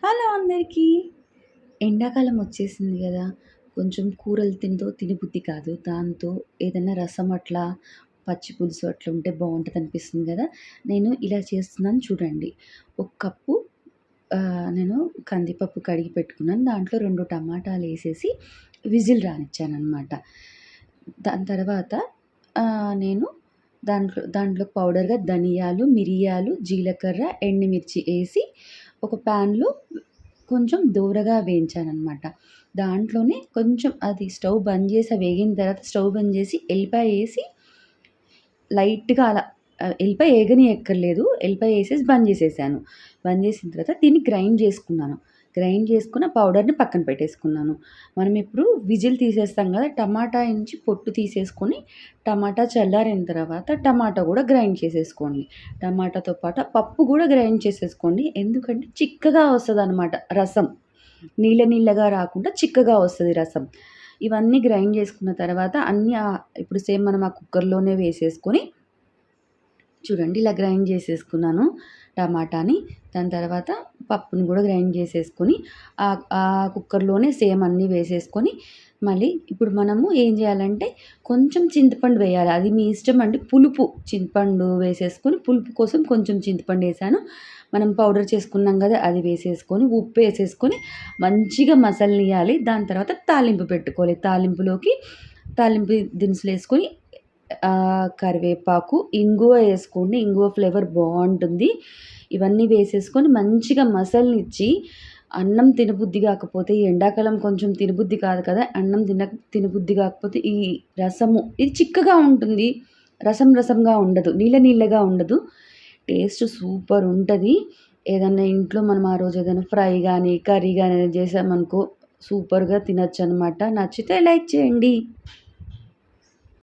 Hello అందరికీ. ఎండాకాలం వచ్చేసింది గదా! కొంచెం కూరలు తినబుద్ధి కాదు. దాంతో ఏదన్నా రసం అట్లా, పచ్చి పులుసు అట్లా ఉంటే బావుంటదనిపిస్తుంది గదా! నేను ఇలా చేస్తున్నాను చూడండి. ఒక కప్పు నేను కందిపప్పు కడిగి పెట్టుకున్నాను. దాంట్లో 2 టమాటాలేసేసి విజిల్ రానిచ్చాననమాట. దాని తర్వాత నేను దాంట్లో దాంట్లో పౌడర్‌గా ధనియాలు, మిరియాలు, జీలకర్ర, ఎండుమిర్చి ఏసి ఒక ప్యాన్‌లో కొంచెం దోరగా వేయించాననమాట. దాంట్లోనే కొంచెం అది స్టవ్ బంద్ చేసి వేగిన తర్వాత స్టవ్ బంద్ చేసి ఎల్లిపాయ ఏసి లైట్‌గా అలా ఎల్లిపాయ ఏగనీయక్కర్లేదు. ఎల్లిపాయ ఏసేసి బంద్ చేసేసాను. బంద్ చేసిన తర్వాత దీన్ని గ్రైండ్ చేసుకున్నాను. గ్రైండ్ చేసుకున్న పౌడర్‌ని పక్కన పెట్టేసుకున్నాను. మనం ఇప్పుడు విజిల్ తీసేస్తాం కదా! టమాటా నుంచి పొట్టు తీసేసుకొని, టమాటా చల్లారిన తర్వాత టమాటా కూడా గ్రైండ్ చేసేసుకోండి. టమాటాతో పాటు పప్పు కూడా గ్రైండ్ చేసేసుకోండి. ఎందుకంటే చిక్కగా వస్తదనమాట రసం. నీళ్ళ నీళ్ళగా రాకుండా చిక్కగా వస్తది రసం. ఇవన్నీ గ్రైండ్ చేసుకున్న తర్వాత అన్నీ ఇప్పుడు సేమ్ మనం ఆ కుక్కర్‌లోనే వేసేసుకొని చూడండి ఇలా గ్రైండ్ చేసేసుకున్నాను టమాటాని. దాని తర్వాత పప్పుని కూడా గ్రైండ్ చేసేసుకొని ఆ కుక్కర్‌లోనే సేమ్ అన్నీ వేసేసుకొని మళ్ళీ ఇప్పుడు మనము ఏం చేయాలంటే కొంచెం చింతపండు వేయాలి. అది మీ ఇష్టం అండి. పులుపు చింతపండు వేసేసుకొని పులుపు కోసం కొంచెం చింతపండు ఏసాను. మనం పౌడర్ చేసుకున్నాం కదా! అది వేసేసుకొని ఉప్పేసేసుకొని మంచిగా మసలనియ్యాలి. దాని తర్వాత తాలింపు పెట్టుకోవాలి. తాలింపు దినుసులేసుకొని కరివేపాకు, ఇంగువ ఏసుకోండి. ఇంగువ ఫ్లేవర్ బావుంటుంది. ఇవన్నీ వేసేసుకొని మంచిగా మసలనిచ్చి అన్నం తినబుద్ధి కాకపోతే ఈ ఎండాకాలం కొంచెం తినబుద్ధి కాదు కదా! అన్నం తినబుద్ధి కాకపోతే ఈ రసము ఇది చిక్కగా ఉంటుంది. రసంగా ఉండదు. నీళ్ళగా ఉండదు. టేస్ట్ సూపర్ ఉంటది. ఏదన్నా ఇంట్లో మనం ఆ రోజు ఏదైనా ఫ్రై గానీ, కర్రీ గానీ ఏదైనా చేసామనుకో సూపర్‌గా తినొచ్చనమాట. నచ్చితే లైక్ చేయండి.